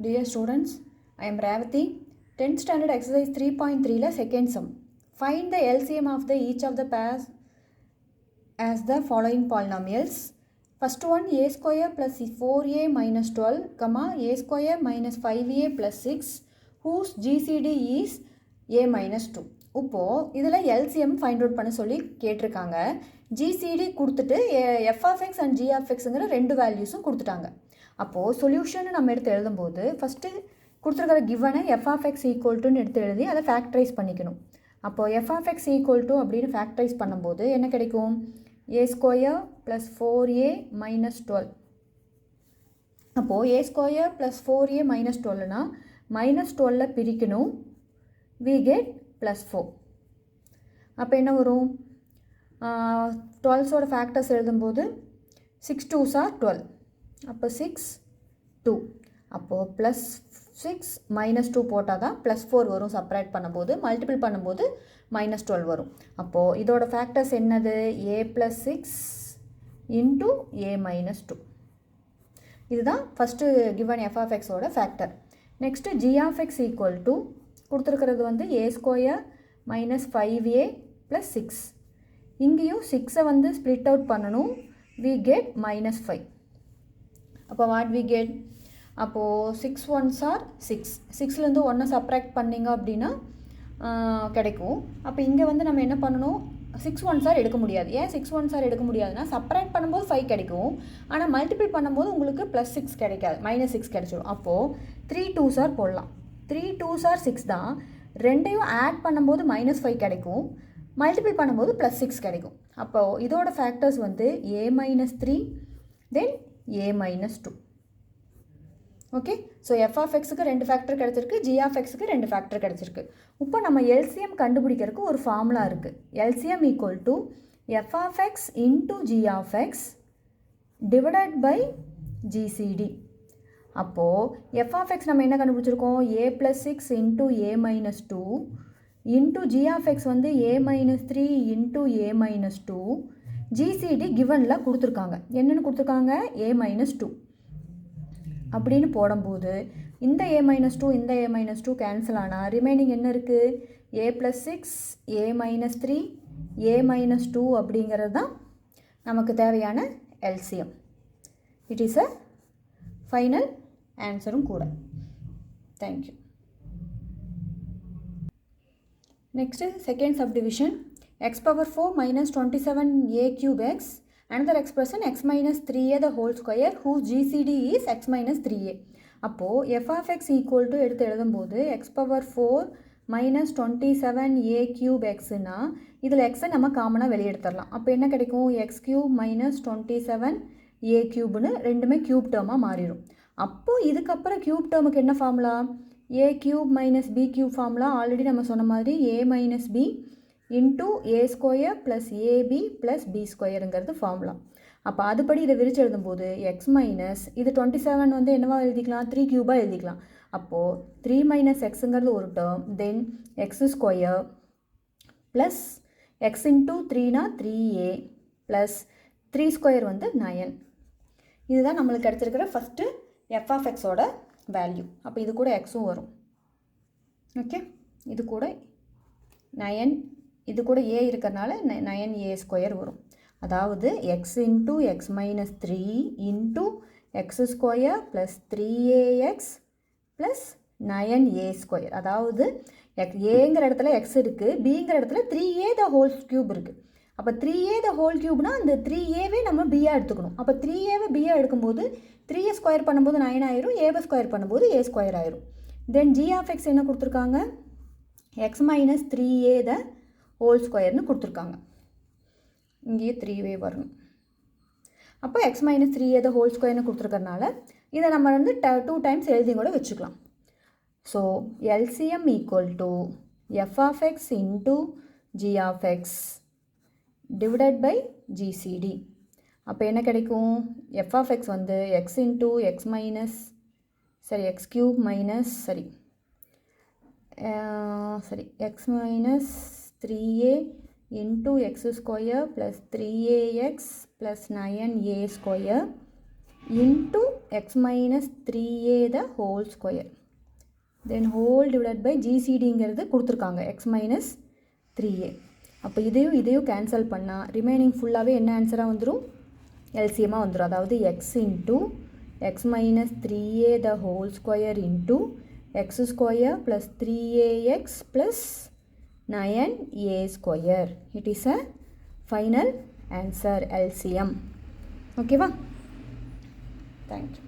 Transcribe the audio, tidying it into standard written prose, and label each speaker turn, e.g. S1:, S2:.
S1: Dear students, I am Ravati. 10th standard exercise 3.3 la second sum. Find the LCM of the each of the pairs as the following polynomials. First one a square plus 4a minus 12, comma a square minus 5a plus 6 whose GCD is a minus 2. இப்போ இதில் LCM find out பண்ண சொல்லி கேட்டிருக்காங்க. GCD கொடுத்துட்டு f of x and g of xங்கிற ரெண்டு வேல்யூஸும் கொடுத்துட்டாங்க. அப்போது solution நம்ம எடுத்து எழுதும்போது ஃபஸ்ட்டு கொடுத்துருக்கிற கிவனை எஃப் ஆஃப் எக்ஸ் ஈக்குவல்ட்டுன்னு எடுத்து எழுதி அதை ஃபேக்டரைஸ் பண்ணிக்கணும். அப்போது F of X equal to அப்படின்னு ஃபேக்டரைஸ் பண்ணும்போது என்ன கிடைக்கும்? A square plus 4a minus 12. அப்போது A square plus 4a minus 12னா மைனஸ் 12 பிரிக்கணும், வி கெட் ப்ளஸ் 4. அப்போ என்ன வரும்? 12ஸோட ஃபேக்டர்ஸ் எழுதும்போது 6 2s are 12. அப்போ 6 2. அப்போது ப்ளஸ் 6 மைனஸ் 2 போட்டால் தான் ப்ளஸ் 4 வரும். செப்பரேட் பண்ணும்போது மல்டிபிள் பண்ணும்போது மைனஸ் 12 வரும். அப்போது இதோட ஃபேக்டர்ஸ் என்னது? a plus 6 into a minus 2. இதுதான் ஃபஸ்ட்டு கிவன் எஃப் ஆஃப் எக்ஸோட factor. Next g of X equal to கொடுத்துருக்கிறது வந்து ஏ ஸ்கொயர் மைனஸ் 5a ப்ளஸ் 6. இங்கேயும் 6ஐ வந்து ஸ்ப்ளிட் அவுட் பண்ணணும், வி கெட் மைனஸ் 5. அப்போ வாட் வி கெட்? அப்போது 6 1s are 6. 6லேருந்து 1 சப்ராக்ட் பண்ணிங்க அப்படின்னா கிடைக்கும். அப்போ இங்கே வந்து நம்ம என்ன பண்ணணும்? 6 1s are எடுக்க முடியாது. ஏன் 6 1s are எடுக்க முடியாதுன்னா சப்ராக்ட் பண்ணும்போது 5 கிடைக்கும், ஆனால் மல்டிபிள் பண்ணும்போது உங்களுக்கு ப்ளஸ் 6 கிடைக்காது, மைனஸ் 6 கிடைச்சிடும். அப்போது 3 2s are போடலாம். 3 2s are 6 தான். ரெண்டையும் ஆட் பண்ணும்போது மைனஸ் 5 கிடைக்கும், மல்டிபிள் பண்ணும்போது ப்ளஸ் 6 கிடைக்கும். அப்போது இதோட ஃபேக்டர்ஸ் வந்து a minus 3 then a minus 2. Okay, so f of எக்ஸுக்கு ரெண்டு ஃபேக்டர் கிடச்சிருக்கு, ஜி ஆஃப் எக்ஸுக்கு ரெண்டு ஃபேக்டர் கிடச்சிருக்கு. இப்போ நம்ம எல்சிஎம் கண்டுபிடிக்கிறதுக்கு ஒரு ஃபார்முலா இருக்குது. LCM equal to F of X into G of X divided by GCD. அப்போது எஃப் ஆஃப் எக்ஸ் நம்ம என்ன கண்டுபிடிச்சிருக்கோம்? A plus 6 into A minus 2 into G of X வந்து A minus 3 into A minus 2. GCD கிவனில் கொடுத்துருக்காங்க. என்னென்னு கொடுத்துருக்காங்க? a minus 2 அப்படின்னு போடும்போது இந்த a மைனஸ் 2 இந்த a மைனஸ் 2 கேன்சல் ஆனால் ரிமைனிங் என்ன இருக்குது? a plus 6 a minus 3 a minus 2 அப்படிங்கிறது தான் நமக்கு தேவையான LCM. It is a final ஆன்சரும் கூட. Thank you. Next second subdivision. x power 4 minus 27a cube x, another expression x minus 3a the whole square whose GCD is x minus 3a. அப்போது f of x equal to எடுத்து எழுதும்போது x power 4 minus 27a cube xனா இதில் xஐ நம்ம காமனாக வெளியே எடுத்துடலாம். அப்போ என்ன கிடைக்கும்? x cube minus 27a cubeன்னு ரெண்டுமே க்யூப் டேர்மாக மாறிடும். அப்போது இதுக்கப்புறம் க்யூப் டேர்முக்கு என்ன formula? a cube minus b cube formula already நம்ம சொன்ன மாதிரி a minus b இன்ட்டு A square plus AB plus B ஸ்கொயருங்கிறது ஃபார்முலா. அப்போ அதுபடி இதை விரிச்சு எழுதும்போது எக்ஸ் மைனஸ் இது 27 வந்து என்னவா எழுதிக்கலாம்? 3 க்யூபாக எழுதிக்கலாம். அப்போது 3 மைனஸ் எக்ஸுங்கிறது ஒரு term, then X square plus X into 3னா 3a ப்ளஸ் 3 ஸ்கொயர் வந்து 9. இதுதான் நம்மளுக்கு கிடச்சிருக்கிற ஃபஸ்ட்டு எஃப் ஆஃப் எக்ஸோட வேல்யூ. அப்போ இது கூட எக்ஸும் வரும். ஓகே, இது கூட 9, இது கூட a இருக்கிறனால 9a ஸ்கொயர் வரும். அதாவது X into x minus 3 into X square plus 3ax plus 9a square. அதாவது ஏங்கிற இடத்துல எக்ஸ் இருக்குது, பிங்கிற இடத்துல 3a த ஹோல் க்யூப் இருக்குது. அப்போ 3a த ஹோல் க்யூப்னா அந்த 3aவே நம்ம பியாக எடுத்துக்கணும். அப்போ 3aவை பியாக எடுக்கும்போது 3a ஸ்கொயர் பண்ணும்போது 9 ஆயிரும், ஏவை ஸ்கொயர் பண்ணும்போது a ஸ்கொயர் ஆயிரும். தென் ஜி ஆஃப் எக்ஸ் என்ன கொடுத்துருக்காங்க? X minus 3a the whole ஸ்கொயர்னு கொடுத்துருக்காங்க. இங்கேயே 3a வரணும். அப்போ X minus 3a the whole ஸ்கொயர்னு கொடுத்துருக்கறனால இதை நம்ம வந்து 2 டைம்ஸ் எழுதி கூட வச்சுக்கலாம். So LCM equal to F of X into G of X divided by GCD. அப்போ என்ன கிடைக்கும்? எஃப் ஆஃப் எக்ஸ் வந்து x into x minus x cube minus x minus 3a into x square plus 3ax plus 9a square into x minus 3a the whole square. Then whole divided by GCDங்கிறது கொடுத்துருக்காங்க x minus 3a. அப்போ இதையும் cancel பண்ணால் remaining ஃபுல்லாகவே என்ன ஆன்சராக வந்துடும்? எல்சிஎம்மாக வந்துடும். அதாவது x into x minus 3a the whole square into x square plus 3ax plus 9a square. It is a final answer, LCM. Okay va? Thank you.